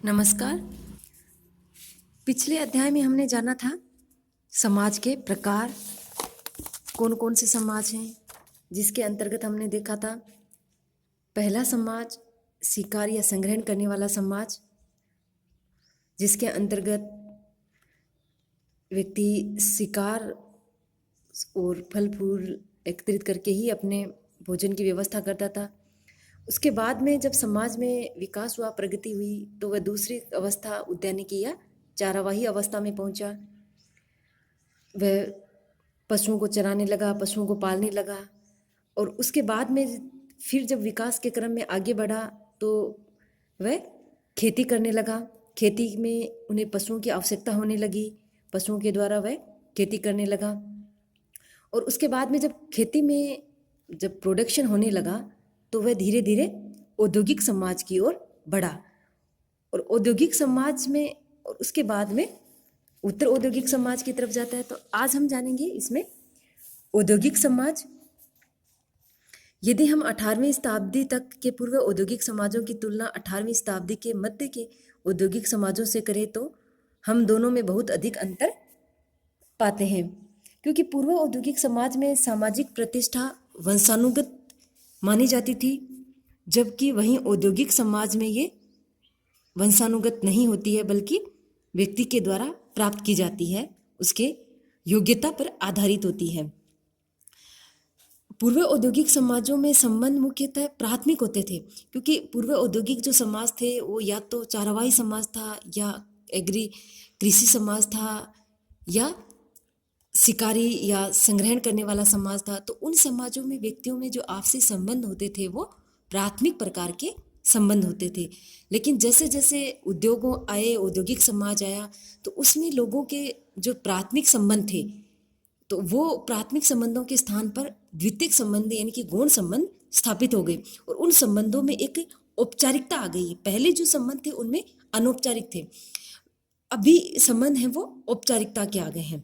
नमस्कार। पिछले अध्याय में हमने जाना था समाज के प्रकार, कौन कौन से समाज हैं, जिसके अंतर्गत हमने देखा था पहला समाज शिकार या संग्रहण करने वाला समाज, जिसके अंतर्गत व्यक्ति शिकार और फल फूल एकत्रित करके ही अपने भोजन की व्यवस्था करता था। उसके बाद में जब समाज में विकास हुआ, प्रगति हुई, तो वह दूसरी अवस्था उद्यानिकी या चारावाही अवस्था में पहुंचा। वह पशुओं को चराने लगा, पशुओं को पालने लगा, और उसके बाद में फिर जब विकास के क्रम में आगे बढ़ा तो वह खेती करने लगा। खेती में उन्हें पशुओं की आवश्यकता होने लगी, पशुओं के द्वारा वह खेती करने लगा। और उसके बाद में जब खेती में जब प्रोडक्शन होने लगा तो वह धीरे धीरे औद्योगिक समाज की ओर बढ़ा। और औद्योगिक समाज में, और उसके बाद में उत्तर औद्योगिक समाज की तरफ जाता है। तो आज हम जानेंगे इसमें औद्योगिक समाज। यदि हम 18वीं शताब्दी तक के पूर्व औद्योगिक समाजों की तुलना 18वीं शताब्दी के मध्य के औद्योगिक समाजों से करें तो हम दोनों में बहुत अधिक अंतर पाते हैं, क्योंकि पूर्व औद्योगिक समाज में सामाजिक प्रतिष्ठा वंशानुगत मानी जाती थी, जबकि वहीं औद्योगिक समाज में ये वंशानुगत नहीं होती है, बल्कि व्यक्ति के द्वारा प्राप्त की जाती है, उसके योग्यता पर आधारित होती है। पूर्व औद्योगिक समाजों में संबंध मुख्यतः प्राथमिक होते थे, क्योंकि पूर्व औद्योगिक जो समाज थे वो या तो चारवाही समाज था, या कृषि समाज था, या शिकारी या संग्रहण करने वाला समाज था। तो उन समाजों में व्यक्तियों में जो आपसी संबंध होते थे वो प्राथमिक प्रकार के संबंध होते थे। लेकिन जैसे जैसे उद्योगों आए, औद्योगिक समाज आया, तो उसमें लोगों के जो प्राथमिक संबंध थे, तो वो प्राथमिक संबंधों के स्थान पर द्वितीयक संबंध यानी कि गौण संबंध स्थापित हो गए, और उन संबंधों में एक औपचारिकता आ गई। पहले जो संबंध थे उनमें अनौपचारिक थे, अभी संबंध है वो औपचारिकता के आ गए हैं,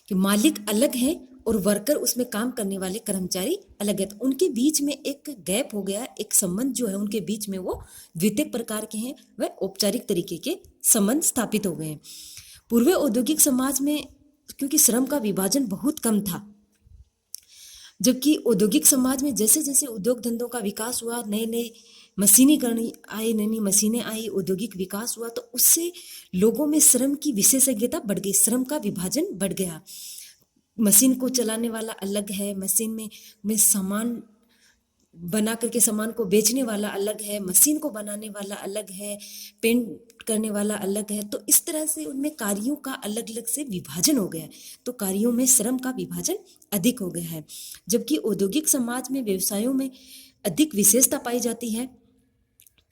कि मालिक अलग है और वर्कर, उसमें काम करने वाले कर्मचारी अलग है। तो उनके बीच में एक गैप हो गया, एक संबंध जो है उनके बीच में वो द्वितीयक प्रकार के हैं, वह औपचारिक तरीके के संबंध स्थापित हो गए हैं। पूर्व औद्योगिक समाज में क्योंकि श्रम का विभाजन बहुत कम था, जबकि औद्योगिक समाज में जैसे जैसे उद्योग धंधों का विकास हुआ, नए नए मशीनीकरण आए, नई नई मशीनें आई, औद्योगिक विकास हुआ, तो उससे लोगों में श्रम की विशेषज्ञता बढ़ गई, श्रम का विभाजन बढ़ गया। मशीन को चलाने वाला अलग है, मशीन में सामान बना करके सामान को बेचने वाला अलग है, मशीन को बनाने वाला अलग है, पेंट करने वाला अलग है। तो इस तरह से उनमें कार्यों का अलग अलग से विभाजन हो गया, तो कार्यों में श्रम का विभाजन अधिक हो गया है। जबकि औद्योगिक समाज में व्यवसायों में अधिक विशेषता पाई जाती है।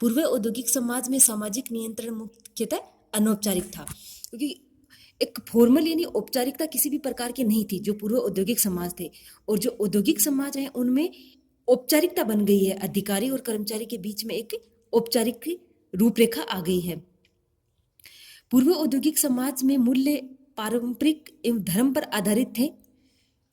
पूर्व औद्योगिक समाज में सामाजिक नियंत्रण मुख्यतः अनौपचारिक था, क्योंकि एक फॉर्मल यानी औपचारिकता किसी भी प्रकार की नहीं थी जो पूर्व औद्योगिक समाज थे। और जो औद्योगिक समाज है उनमें औपचारिकता बन गई है, अधिकारी और कर्मचारी के बीच में एक औपचारिक रूपरेखा आ गई है। पूर्व औद्योगिक समाज में मूल्य पारंपरिक एवं धर्म पर आधारित थे,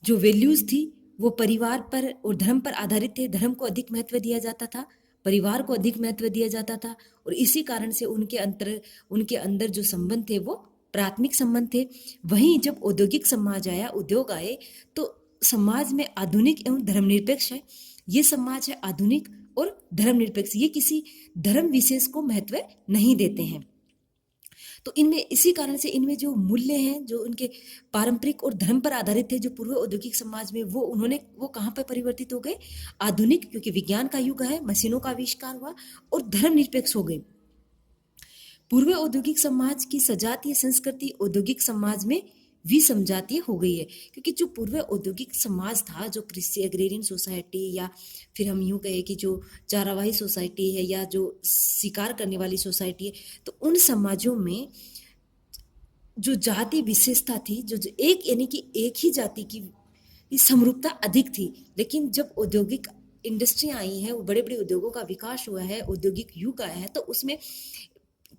जो वैल्यूज थी वो परिवार पर और धर्म पर आधारित थे। धर्म को अधिक महत्व दिया जाता था, परिवार को अधिक महत्व दिया जाता था, और इसी कारण से उनके अंदर जो संबंध थे वो प्राथमिक संबंध थे। वहीं जब औद्योगिक समाज आया, उद्योग आए, तो समाज में आधुनिक एवं धर्मनिरपेक्ष है। ये समाज है आधुनिक और धर्मनिरपेक्ष, ये किसी धर्म विशेष को महत्व नहीं देते हैं। तो इनमें इसी कारण से इनमें जो मूल्य हैं जो उनके पारंपरिक और धर्म पर आधारित थे, जो पूर्व औद्योगिक समाज में, वो कहाँ पर परिवर्तित हो गए? आधुनिक, क्योंकि विज्ञान का युग है, मशीनों का आविष्कार हुआ, और धर्मनिरपेक्ष हो गए। पूर्व औद्योगिक समाज की सजातीय संस्कृति औद्योगिक समाज में विसमजातीय हो गई है, क्योंकि जो पूर्व औद्योगिक समाज था, जो कृषि एग्रेरियन सोसाइटी, या फिर हम यूँ कहें कि जो चारावाही सोसाइटी है, या जो शिकार करने वाली सोसाइटी है, तो उन समाजों में जो जाति विशेषता थी, जो एक यानी कि एक ही जाति की समरूपता अधिक थी। लेकिन जब औद्योगिक इंडस्ट्री आई हैं, वो बड़े बड़े उद्योगों का विकास हुआ है, औद्योगिक युग आया है, तो उसमें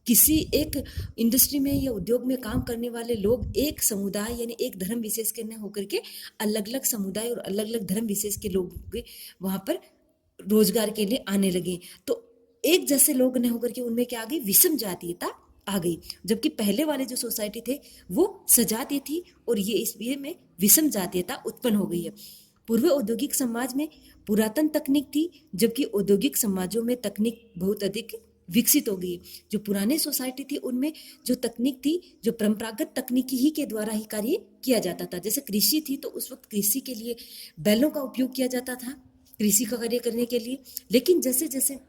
किसी एक इंडस्ट्री में या उद्योग में काम करने वाले लोग एक समुदाय यानी एक धर्म विशेष के न होकर के अलग अलग समुदाय और अलग अलग धर्म विशेष के लोग वहाँ पर रोजगार के लिए आने लगे। तो एक जैसे लोग न होकर के उनमें क्या आ गई, विषम जातीयता आ गई। जबकि पहले वाले जो सोसाइटी थे वो सजातीय थी और ये इसलिए में विषम जातीयता उत्पन्न हो गई है। पूर्व औद्योगिक समाज में पुरातन तकनीक थी, जबकि औद्योगिक समाजों में तकनीक बहुत अधिक विकसित हो गई। जो पुराने सोसाइटी थी उनमें जो तकनीक थी, जो परंपरागत तकनीकी ही के द्वारा ही कार्य किया जाता था। जैसे कृषि थी तो उस वक्त कृषि के लिए बैलों का उपयोग किया जाता था कृषि का कार्य करने के लिए। लेकिन जैसे जैसे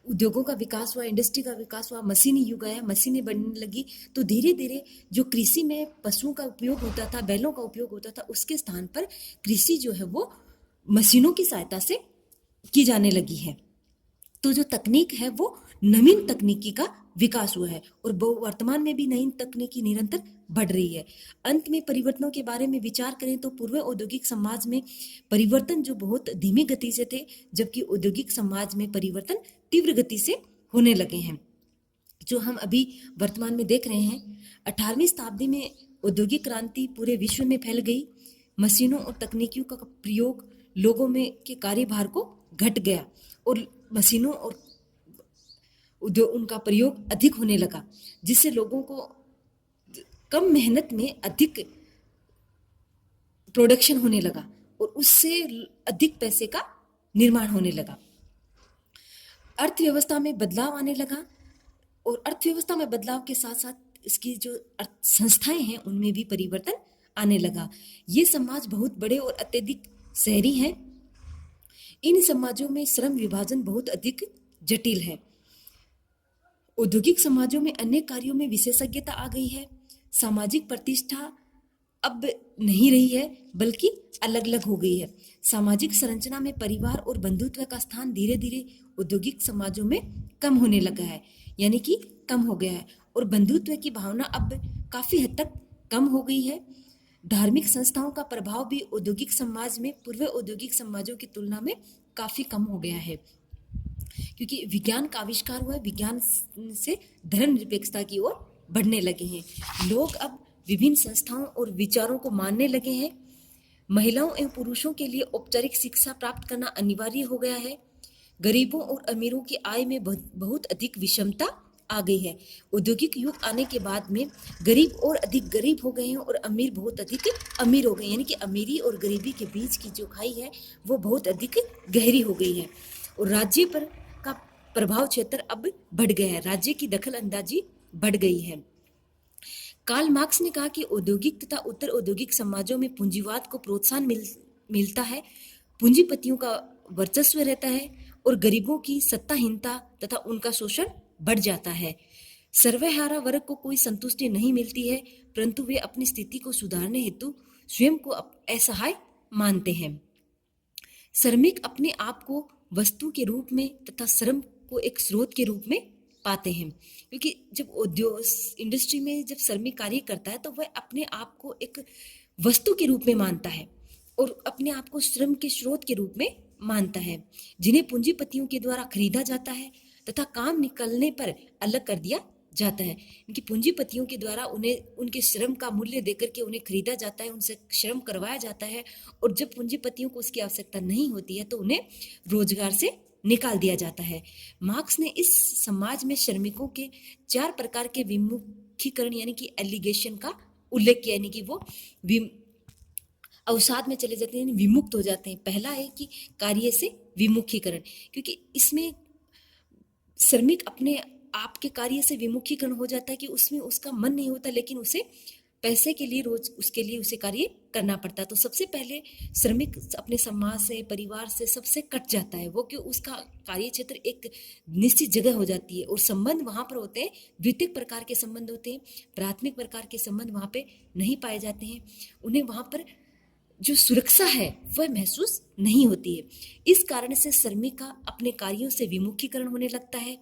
उद्योगों का विकास हुआ, इंडस्ट्री का विकास हुआ, मशीनी युग आया, मशीनें बनने लगी, तो धीरे धीरे जो कृषि में पशुओं का उपयोग होता था, बैलों का उपयोग होता था, उसके स्थान पर कृषि जो है वो मशीनों की सहायता से की जाने लगी है। तो जो तकनीक है वो नवीन तकनीकी का विकास हुआ है और वर्तमान में भी नई तकनीकी निरंतर बढ़ रही है। अंत में परिवर्तनों के बारे में विचार करें तो पूर्व औद्योगिक समाज में परिवर्तन जो बहुत धीमी गति से थे, जबकि औद्योगिक समाज में परिवर्तन तीव्र गति से होने लगे हैं। जो हम अभी वर्तमान में देख रहे हैं, 18वीं शताब्दी में औद्योगिक क्रांति पूरे विश्व में फैल गई। मशीनों और तकनीकियों का प्रयोग लोगों में के कार्यभार को घट गया और मशीनों और उनका प्रयोग अधिक होने लगा, जिससे लोगों को कम मेहनत में अधिक प्रोडक्शन होने लगा और उससे अधिक पैसे का निर्माण होने लगा। अर्थव्यवस्था में बदलाव आने लगा और अर्थव्यवस्था में बदलाव के साथ साथ इसकी जो संस्थाएं हैं उनमें भी परिवर्तन आने लगा। ये समाज बहुत बड़े और अत्यधिक शहरी हैं। इन समाजों में श्रम विभाजन बहुत अधिक जटिल है। औद्योगिक समाजों में अन्य कार्यों में विशेषज्ञता आ गई है। सामाजिक प्रतिष्ठा अब नहीं रही है बल्कि अलग अलग हो गई है। सामाजिक संरचना में परिवार और बंधुत्व का स्थान धीरे धीरे औद्योगिक समाजों में कम होने लगा है, यानी कि कम हो गया है और बंधुत्व की भावना अब काफी हद तक कम हो गई है। धार्मिक संस्थाओं का प्रभाव भी औद्योगिक समाज में पूर्व औद्योगिक समाजों की तुलना में काफी कम हो गया है, क्योंकि विज्ञान का आविष्कार हुआ है। विज्ञान से धर्मनिरपेक्षता की ओर बढ़ने लगे हैं। लोग अब विभिन्न संस्थाओं और विचारों को मानने लगे हैं। महिलाओं एवं पुरुषों के लिए औपचारिक शिक्षा प्राप्त करना अनिवार्य हो गया है। गरीबों और अमीरों की आय में बहुत अधिक विषमता आ गई है। औद्योगिक युग आने के बाद में गरीब और अधिक गरीब हो गए हैं और अमीर बहुत अधिक अमीर हो गए, यानी कि अमीरी और गरीबी के बीच की जो खाई है वो बहुत अधिक गहरी हो गई है और राज्य पर का प्रभाव क्षेत्र अब बढ़ गया है। राज्य की दखल अंदाजी बढ़ गई है। कार्ल मार्क्स ने कहा कि औद्योगिक तथा उत्तर औद्योगिक समाजों में पूंजीवाद को प्रोत्साहन मिलता है, पूंजीपतियों का वर्चस्व रहता है और गरीबों की सत्ताहीनता तथा उनका शोषण बढ़ जाता है। सर्वहारा वर्ग को कोई संतुष्टि नहीं मिलती है, परंतु वे अपनी स्थिति को सुधारने हेतु स्वयं को असहाय मानते हैं। श्रमिक अपने आप को वस्तु के रूप में तथा श्रम को एक स्रोत के रूप में पाते हैं, क्योंकि जब उद्योग इंडस्ट्री में जब श्रमिक कार्य करता है तो वह अपने आप को एक वस्तु के रूप में मानता है और अपने आप को श्रम के स्रोत के रूप में मानता है, जिन्हें पूंजीपतियों के द्वारा खरीदा जाता है तथा काम निकलने पर अलग कर दिया जाता है। इनकी पूंजीपतियों के द्वारा उन्हें उनके श्रम का मूल्य देकर के उन्हें खरीदा जाता है, उनसे श्रम करवाया जाता है और जब पूंजीपतियों को उसकी आवश्यकता नहीं होती है तो उन्हें रोजगार से निकाल दिया जाता है। मार्क्स ने इस समाज में श्रमिकों के 4 प्रकार के विमुखीकरण यानी कि एलिगेशन का उल्लेख किया, यानी कि वो अवसाद में चले जाते हैं, विमुक्त हो जाते हैं। पहला है कि कार्य से विमुखीकरण, क्योंकि इसमें श्रमिक अपने आप के कार्य से विमुखीकरण हो जाता है कि उसमें उसका मन नहीं होता, लेकिन उसे पैसे के लिए रोज उसके लिए उसे कार्य करना पड़ता है। तो सबसे पहले श्रमिक अपने समाज से, परिवार से सबसे कट जाता है वो, कि उसका कार्य क्षेत्र एक निश्चित जगह हो जाती है और संबंध वहाँ पर होते हैं, द्वितीयक प्रकार के संबंध होते हैं, प्राथमिक प्रकार के संबंध वहाँ पे नहीं पाए जाते हैं। उन्हें वहाँ पर जो सुरक्षा है वह महसूस नहीं होती है। इस कारण से श्रमिक का अपने कार्यों से विमुखीकरण होने लगता है।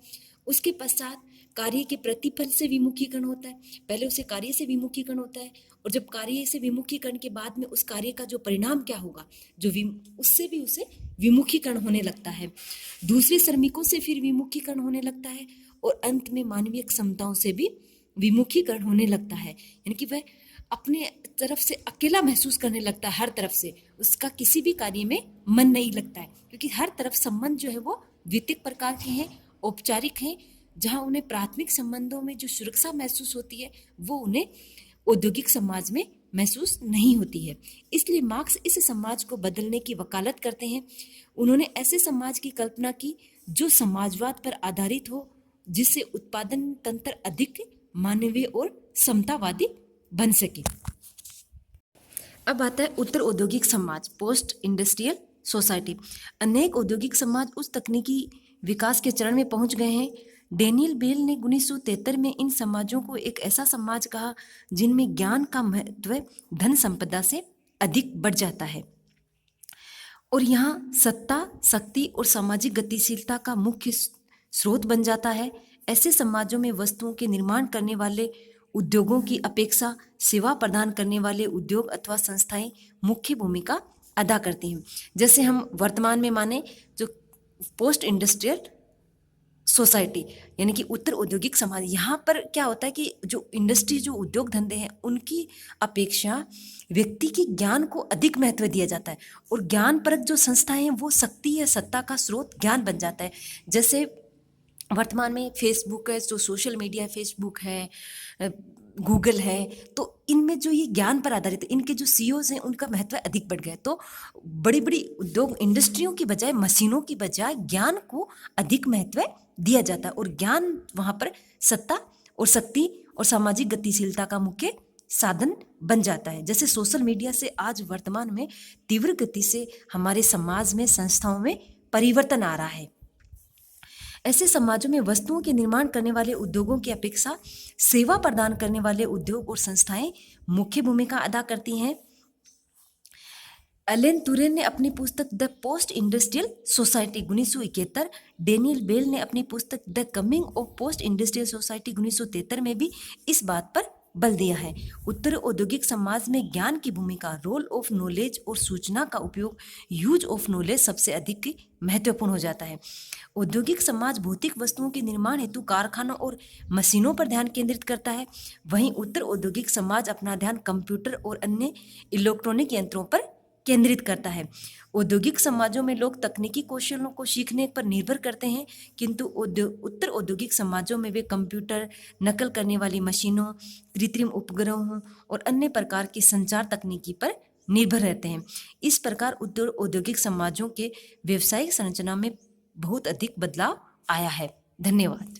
उसके पश्चात कार्य के प्रतिफल से विमुखीकरण होता है। पहले उसे कार्य से विमुखीकरण होता है और जब कार्य से विमुखीकरण के बाद में उस कार्य का जो परिणाम क्या होगा, उससे भी उसे विमुखीकरण होने लगता है। दूसरे श्रमिकों से फिर विमुखीकरण होने लगता है और अंत में मानवीय क्षमताओं से भी विमुखीकरण होने लगता है, यानी कि वह अपने तरफ से अकेला महसूस करने लगता है। हर तरफ से उसका किसी भी कार्य में मन नहीं लगता है, क्योंकि हर तरफ संबंध जो है वो वित्तिक प्रकार के हैं, औपचारिक हैं, जहाँ उन्हें प्राथमिक संबंधों में जो सुरक्षा महसूस होती है वो उन्हें औद्योगिक समाज में महसूस नहीं होती है। इसलिए मार्क्स इस समाज को बदलने की वकालत करते हैं। उन्होंने ऐसे समाज की कल्पना की जो समाजवाद पर आधारित हो, जिससे उत्पादन तंत्र अधिक मानवीय और समतावादी बन सके। अब आता है उत्तर औद्योगिक समाज, पोस्ट इंडस्ट्रियल सोसाइटी। अनेक औद्योगिक समाज उस तकनीकी विकास के चरण में पहुंच गए हैं। डेनियल बेल ने 1973 में इन समाजों को एक ऐसा समाज कहा जिनमें ज्ञान का महत्व धन संपदा से अधिक बढ़ जाता है और यहाँ सत्ता, शक्ति और सामाजिक गतिशीलता का मुख्य स्रोत बन जाता है। ऐसे समाजों में वस्तुओं के निर्माण करने वाले उद्योगों की अपेक्षा सेवा प्रदान करने वाले उद्योग अथवा संस्थाएं मुख्य भूमिका अदा करती हैं। जैसे हम वर्तमान में माने जो पोस्ट इंडस्ट्रियल सोसाइटी यानी कि उत्तर औद्योगिक समाज, यहाँ पर क्या होता है कि जो इंडस्ट्री, जो उद्योग धंधे हैं, उनकी अपेक्षा व्यक्ति के ज्ञान को अधिक महत्व दिया जाता है और ज्ञान परक जो संस्थाएं हैं वो शक्ति या सत्ता का स्रोत ज्ञान बन जाता है। जैसे वर्तमान में फेसबुक है, जो सोशल मीडिया है, फेसबुक है, गूगल है, तो इनमें जो ये ज्ञान पर आधारित है, इनके जो सीईओज हैं उनका महत्व अधिक बढ़ गया है। तो बड़ी बड़ी उद्योग इंडस्ट्रियों की बजाय, मशीनों की बजाय ज्ञान को अधिक महत्व दिया जाता है और ज्ञान वहाँ पर सत्ता और शक्ति और सामाजिक गतिशीलता का मुख्य साधन बन जाता है। जैसे सोशल मीडिया से आज वर्तमान में तीव्र गति से हमारे समाज में, संस्थाओं में परिवर्तन आ रहा है। ऐसे समाजों में वस्तुओं के निर्माण करने वाले उद्योगों की अपेक्षा सेवा प्रदान करने वाले उद्योग और संस्थाएं मुख्य भूमिका अदा करती हैं। एलन तुरेन ने अपनी पुस्तक the post industrial society 1971, Daniel Bell ने अपनी पुस्तक the coming of post industrial society 1973 में भी इस बात पर बल दिया है। उत्तर औद्योगिक समाज में ज्ञान की भूमिका, रोल ऑफ नॉलेज और सूचना का उपयोग, यूज ऑफ नॉलेज सबसे अधिक महत्वपूर्ण हो जाता है। औद्योगिक समाज भौतिक वस्तुओं के निर्माण हेतु कारखानों और मशीनों पर ध्यान केंद्रित करता है, वहीं उत्तर औद्योगिक समाज अपना ध्यान कंप्यूटर और अन्य इलेक्ट्रॉनिक यंत्रों पर केंद्रित करता है। औद्योगिक समाजों में लोग तकनीकी कौशलों को सीखने पर निर्भर करते हैं, किंतु उत्तर औद्योगिक समाजों में वे कंप्यूटर, नकल करने वाली मशीनों, कृत्रिम उपग्रहों और अन्य प्रकार की संचार तकनीकी पर निर्भर रहते हैं। इस प्रकार उत्तर औद्योगिक समाजों के व्यवसायिक संरचना में बहुत अधिक बदलाव आया है। धन्यवाद।